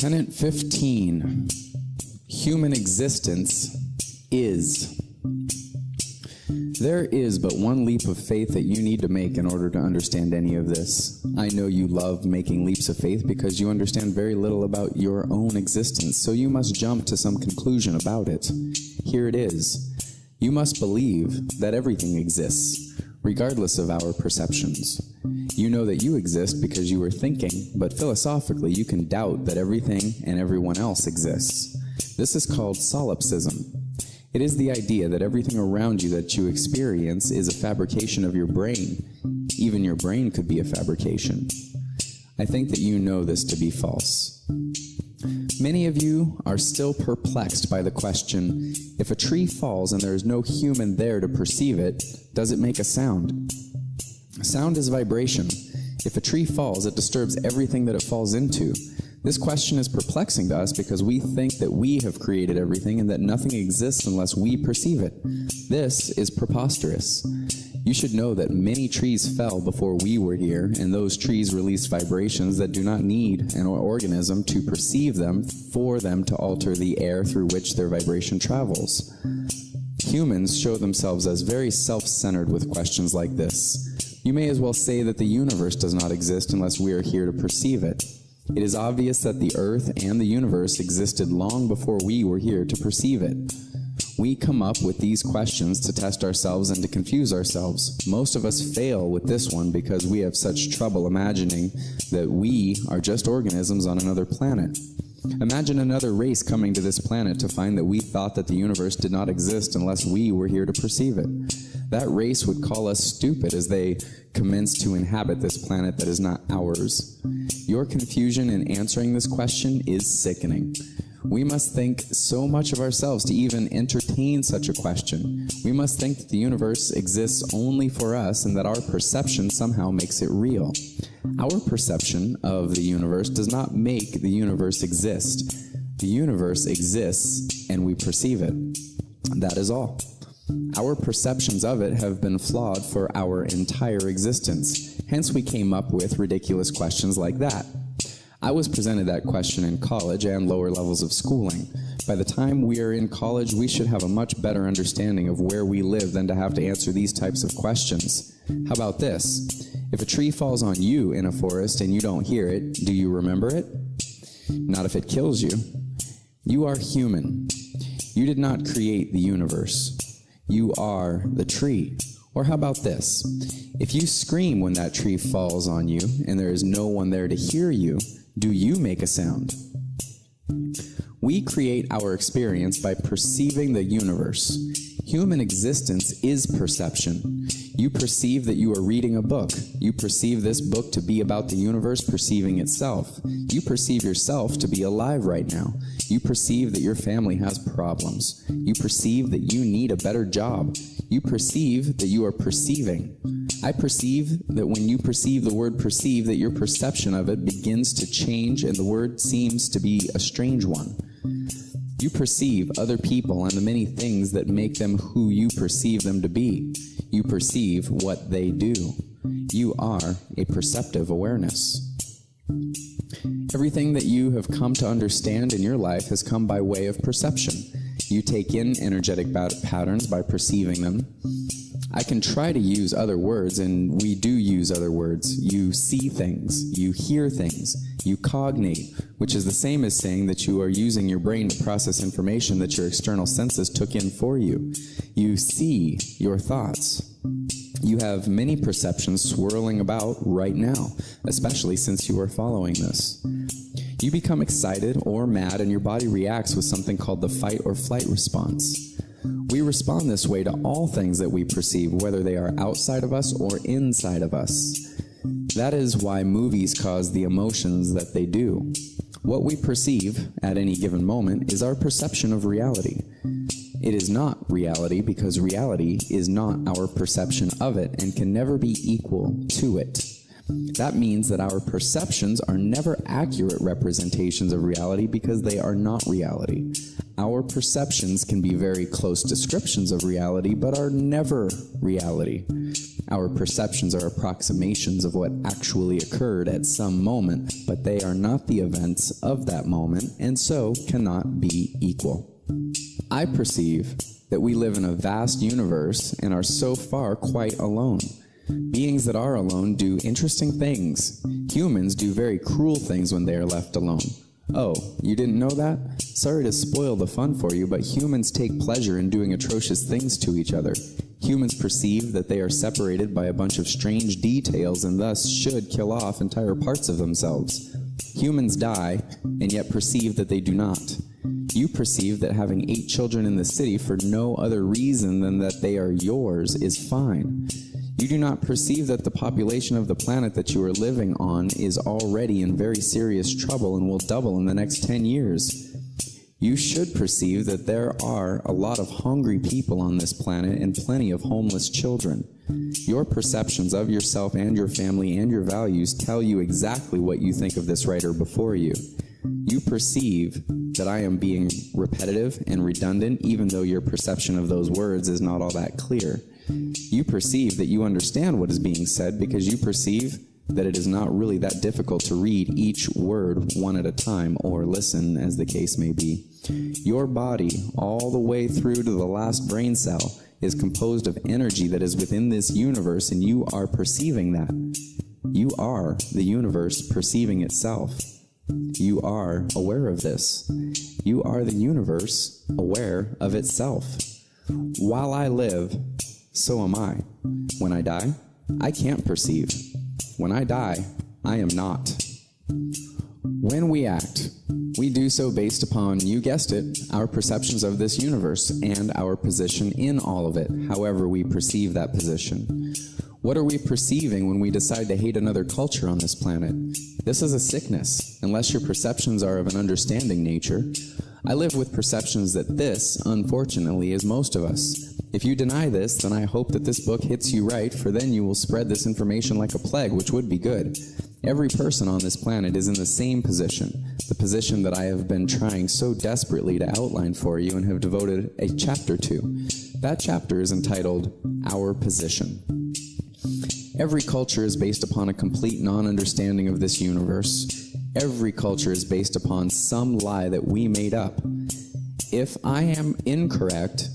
Tenet 15. Human existence is. There is but one leap of faith that you need to make in order to understand any of this. I know you love making leaps of faith because you understand very little about your own existence, so you must jump to some conclusion about it. Here it is. You must believe that everything exists, regardless of our perceptions. You know that you exist because you are thinking, but philosophically you can doubt that everything and everyone else exists. This is called Solipsism. It is the idea that everything around you that you experience is a fabrication of your brain. Even your brain could be a fabrication. I think that you know this to be false. Many of you are still perplexed by the question, if a tree falls and there is no human there to perceive it, does it make a sound? Sound is vibration. If a tree falls, it disturbs everything that it falls into. This question is perplexing to us because we think that we have created everything and that nothing exists unless we perceive it. This is preposterous. You should know that many trees fell before we were here, and those trees release vibrations that do not need an organism to perceive them for them to alter the air through which their vibration travels. Humans show themselves as very self-centered with questions like this. You may as well say that the universe does not exist unless we are here to perceive it. It is obvious that the earth and the universe existed long before we were here to perceive it. We come up with these questions to test ourselves and to confuse ourselves. Most of us fail with this one because we have such trouble imagining that we are just organisms on another planet. Imagine another race coming to this planet to find that we thought that the universe did not exist unless we were here to perceive it. That race would call us stupid as they commence to inhabit this planet that is not ours. Your confusion in answering this question is sickening. We must think so much of ourselves to even entertain such a question. We must think that the universe exists only for us and that our perception somehow makes it real. Our perception of the universe does not make the universe exist. The universe exists and we perceive it. That is all. Our perceptions of it have been flawed for our entire existence. Hence we came up with ridiculous questions like that. I was presented that question in college and lower levels of schooling. By the time we are in college, we should have a much better understanding of where we live than to have to answer these types of questions. How about this? If a tree falls on you in a forest and you don't hear it, do you remember it? Not if it kills you. You are human. You did not create the universe. You are the tree. Or how about this? If you scream when that tree falls on you and there is no one there to hear you, do you make a sound? We create our experience by perceiving the universe. Human existence is perception. You perceive that you are reading a book. You perceive this book to be about the universe perceiving itself. You perceive yourself to be alive right now. You perceive that your family has problems. You perceive that you need a better job. You perceive that you are perceiving. I perceive that when you perceive the word perceive, that your perception of it begins to change and the word seems to be a strange one. You perceive other people and the many things that make them who you perceive them to be. You perceive what they do. You are a perceptive awareness. Everything that you have come to understand in your life has come by way of perception. You take in energetic patterns by perceiving them. I can try to use other words, and we do use other words. You see things, you hear things, you cognate, which is the same as saying that you are using your brain to process information that your external senses took in for you. You see your thoughts. You have many perceptions swirling about right now, especially since you are following this. You become excited or mad, and your body reacts with something called the fight or flight response. We respond this way to all things that we perceive, whether they are outside of us or inside of us. That is why movies cause the emotions that they do. What we perceive at any given moment is our perception of reality. It is not reality because reality is not our perception of it and can never be equal to it. That means that our perceptions are never accurate representations of reality because they are not reality. Our perceptions can be very close descriptions of reality, but are never reality. Our perceptions are approximations of what actually occurred at some moment, but they are not the events of that moment, and so cannot be equal. I perceive that we live in a vast universe and are so far quite alone. Beings that are alone do interesting things. Humans do very cruel things when they are left alone. Oh, you didn't know that? Sorry to spoil the fun for you, but humans take pleasure in doing atrocious things to each other. Humans perceive that they are separated by a bunch of strange details and thus should kill off entire parts of themselves. Humans die and yet perceive that they do not. You perceive that having 8 children in the city for no other reason than that they are yours is fine. You do not perceive that the population of the planet that you are living on is already in very serious trouble and will double in the next 10 years. You should perceive that there are a lot of hungry people on this planet and plenty of homeless children. Your perceptions of yourself and your family and your values tell you exactly what you think of this writer before you. You perceive that I am being repetitive and redundant, even though your perception of those words is not all that clear. You perceive that you understand what is being said because you perceive that it is not really that difficult to read each word one at a time, or listen, as the case may be. Your body, all the way through to the last brain cell, is composed of energy that is within this universe, and you are perceiving that. You are the universe perceiving itself. You are aware of this. You are the universe aware of itself. While I live, so am I. When I die, I can't perceive. When I die, I am not. When we act, we do so based upon, you guessed it, our perceptions of this universe and our position in all of it, however we perceive that position. What are we perceiving when we decide to hate another culture on this planet? This is a sickness, unless your perceptions are of an understanding nature. I live with perceptions that this, unfortunately, is most of us. If you deny this, then I hope that this book hits you right, for then you will spread this information like a plague, which would be good. Every person on this planet is in the same position, the position that I have been trying so desperately to outline for you and have devoted a chapter to. That chapter is entitled, Our Position. Every culture is based upon a complete non-understanding of this universe. Every culture is based upon some lie that we made up. If I am incorrect,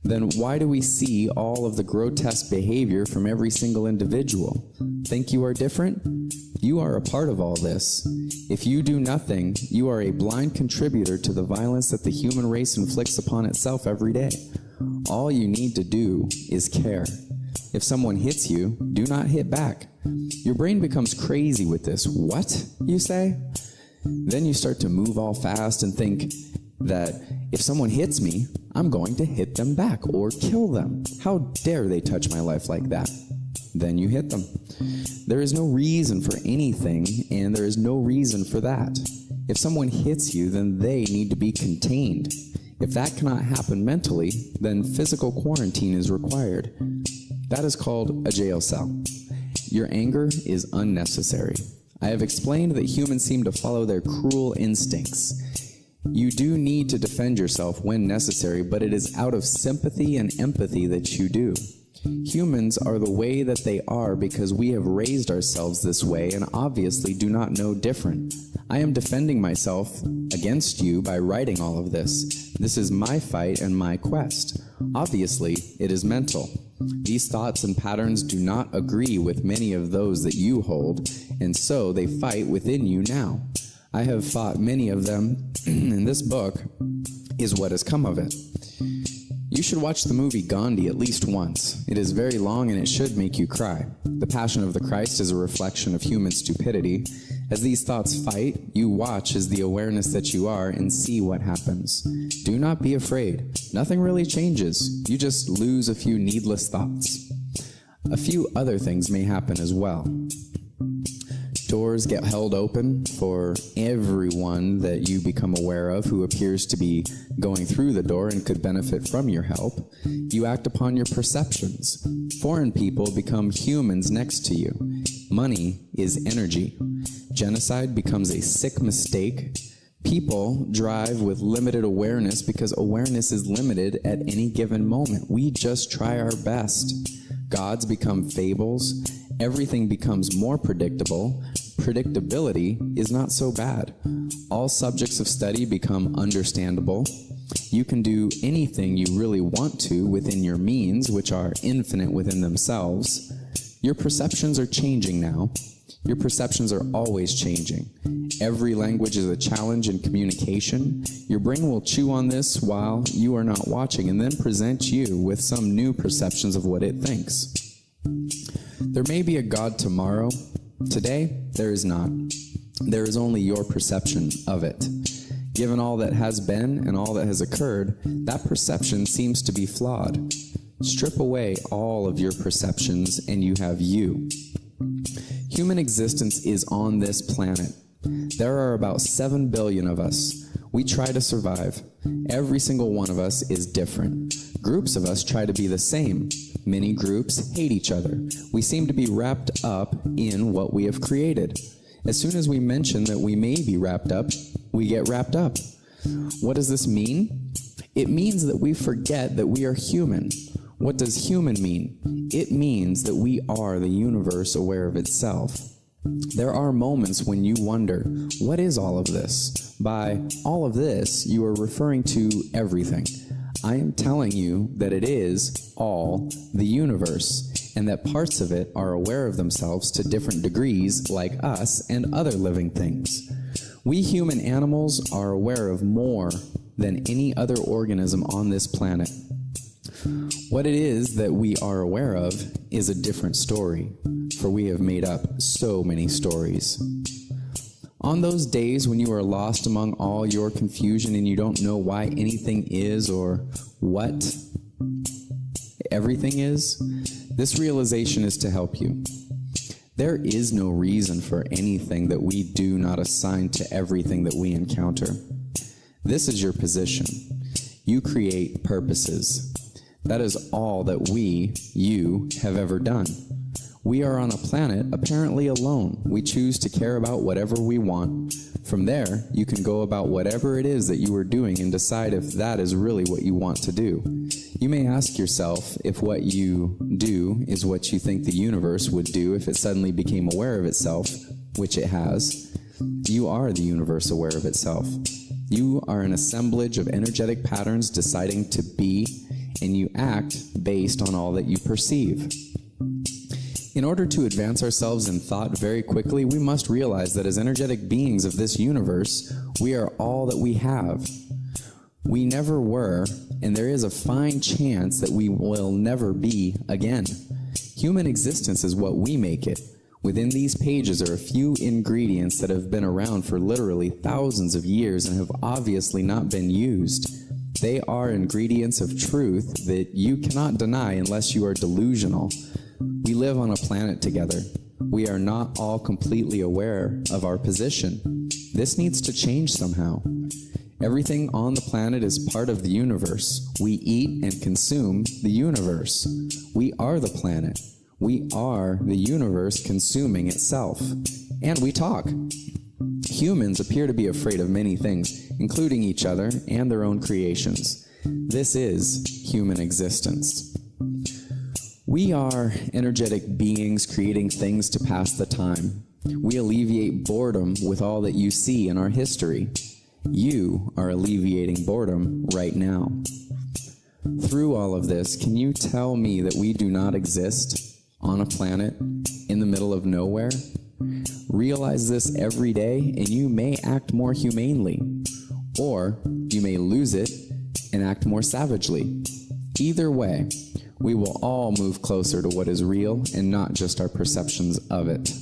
then why do we see all of the grotesque behavior from every single individual? Think you are different? You are a part of all this. If you do nothing, you are a blind contributor to the violence that the human race inflicts upon itself every day. All you need to do is care. If someone hits you, do not hit back. Your brain becomes crazy with this. What, you say? Then you start to move all fast and think that if someone hits me, I'm going to hit them back or kill them. How dare they touch my life like that? Then you hit them. There is no reason for anything, and there is no reason for that. If someone hits you, then they need to be contained. If that cannot happen mentally, then physical quarantine is required. That is called a jail cell. Your anger is unnecessary. I have explained that humans seem to follow their cruel instincts. You do need to defend yourself when necessary, but it is out of sympathy and empathy that you do. Humans are the way that they are because we have raised ourselves this way and obviously do not know different. I am defending myself against you by writing all of this. This is my fight and my quest. Obviously, it is mental. These thoughts and patterns do not agree with many of those that you hold, and so they fight within you now. I have fought many of them, and this book is what has come of it. You should watch the movie Gandhi at least once. It is very long and it should make you cry. The Passion of the Christ is a reflection of human stupidity. As these thoughts fight, you watch as the awareness that you are and see what happens. Do not be afraid. Nothing really changes. You just lose a few needless thoughts. A few other things may happen as well. Doors get held open for everyone that you become aware of who appears to be going through the door and could benefit from your help. You act upon your perceptions. Foreign people become humans next to you. Money is energy. Genocide becomes a sick mistake. People drive with limited awareness because awareness is limited at any given moment. We just try our best. Gods become fables. Everything becomes more predictable. Predictability is not so bad. All subjects of study become understandable. You can do anything you really want to within your means, which are infinite within themselves. Your perceptions are changing now. Your perceptions are always changing. Every language is a challenge in communication. Your brain will chew on this while you are not watching and then present you with some new perceptions of what it thinks. There may be a God tomorrow. Today, there is not. There is only your perception of it. Given all that has been and all that has occurred, that perception seems to be flawed. Strip away all of your perceptions and you have you. Human existence is on this planet. There are about 7 billion of us. We try to survive. Every single one of us is different. Groups of us try to be the same. Many groups hate each other. We seem to be wrapped up in what we have created. As soon as we mention that we may be wrapped up, we get wrapped up. What does this mean? It means that we forget that we are human. What does human mean? It means that we are the universe aware of itself. There are moments when you wonder, what is all of this? By all of this, you are referring to everything. I am telling you that it is all the universe, and that parts of it are aware of themselves to different degrees, like us and other living things. We human animals are aware of more than any other organism on this planet. What it is that we are aware of is a different story, for we have made up so many stories. On those days when you are lost among all your confusion and you don't know why anything is or what everything is, this realization is to help you. There is no reason for anything that we do not assign to everything that we encounter. This is your position. You create purposes. That is all that you, have ever done. We are on a planet apparently alone. We choose to care about whatever we want. From there, you can go about whatever it is that you are doing and decide if that is really what you want to do. You may ask yourself if what you do is what you think the universe would do if it suddenly became aware of itself, which it has. You are the universe aware of itself. You are an assemblage of energetic patterns deciding to be, and you act based on all that you perceive. In order to advance ourselves in thought very quickly, we must realize that as energetic beings of this universe, we are all that we have. We never were, and there is a fine chance that we will never be again. Human existence is what we make it. Within these pages are a few ingredients that have been around for literally thousands of years and have obviously not been used. They are ingredients of truth that you cannot deny unless you are delusional. We live on a planet together. We are not all completely aware of our position. This needs to change somehow. Everything on the planet is part of the universe. We eat and consume the universe. We are the planet. We are the universe consuming itself. And we talk. Humans appear to be afraid of many things, including each other and their own creations. This is human existence. We are energetic beings creating things to pass the time. We alleviate boredom with all that you see in our history. You are alleviating boredom right now. Through all of this, can you tell me that we do not exist on a planet in the middle of nowhere? Realize this every day and you may act more humanely, or you may lose it and act more savagely. Either way, we will all move closer to what is real and not just our perceptions of it.